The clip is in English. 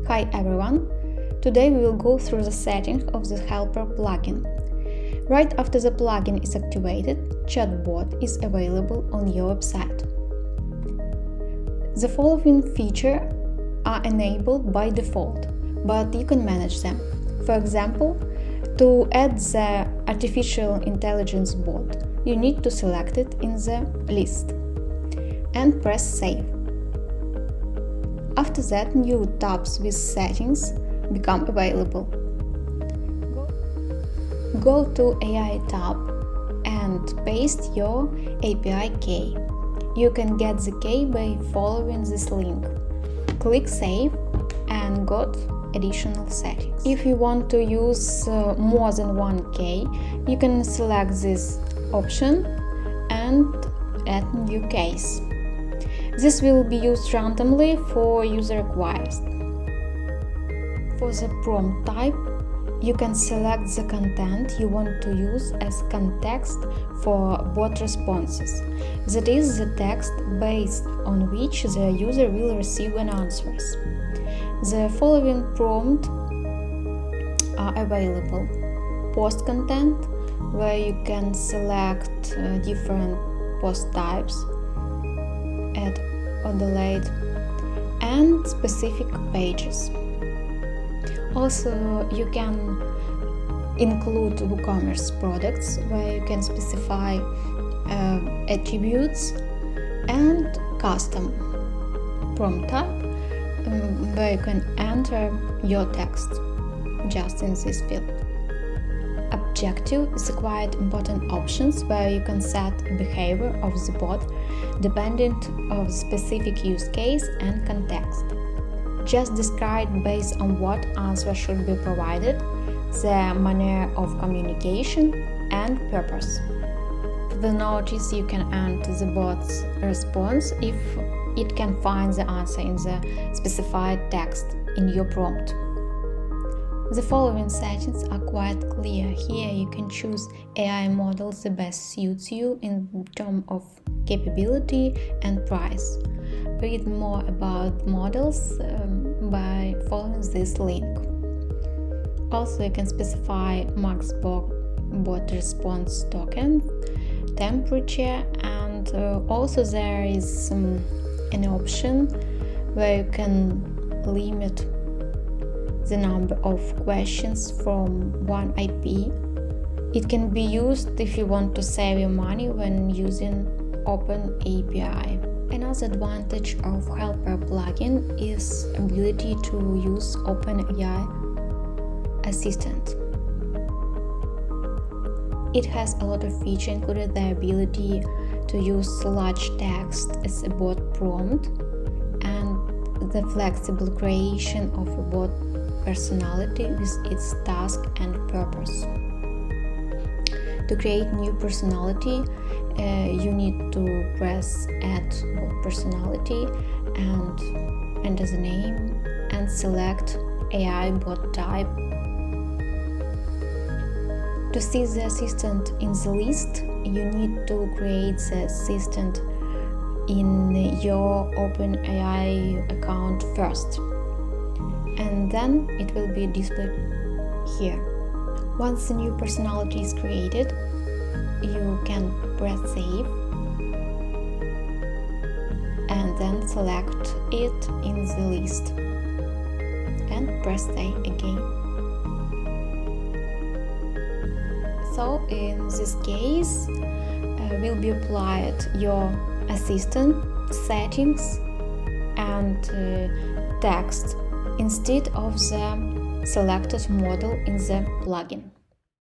Hi everyone! Today we will go through the settings of the Helper plugin. Right after the plugin is activated, Chatboard is available on your website. The following features are enabled by default, but you can manage them. For example, to add the artificial intelligence bot, you need to select it in the list and press Save. After that, new tabs with settings become available. Go to AI tab and paste your API key. You can get the key by following this link. Click Save and got additional settings. If you want to use more than one key, you can select this option and add new keys. This will be used randomly for user requires. For the prompt type, you can select the content you want to use as context for bot responses. That is the text based on which the user will receive an answers. The following prompts are available. Post content, where you can select different post types, add or delete, and specific pages. Also, you can include WooCommerce products where you can specify attributes, and custom prompt type where you can enter your text just in this field. Objective is a quite important options where you can set behavior of the bot depending on specific use case and context. Just describe based on what answer should be provided, the manner of communication, and purpose. For the notice, you can enter the bot's response if it can find the answer in the specified text in your prompt. The following settings are quite clear. Here you can choose AI models that best suits you in terms of capability and price. Read more about models by following this link. Also, you can specify max bot response token, temperature, and also there is an option where you can limit the number of questions from one IP. It can be used if you want to save your money when using Open API. Another advantage of Helper plugin is ability to use OpenAI Assistant. It has a lot of features, including the ability to use large text as a bot prompt and the flexible creation of a bot personality with its task and purpose. To create new personality, you need to press Add Bot Personality and enter the name and select AI bot type. To see the assistant in the list, you need to create the assistant in your OpenAI account first, and then it will be displayed here. Once the new personality is created, you can press Save and then select it in the list and press Save again. So in this case, will be applied your assistant settings and text instead of the selected model in the plugin.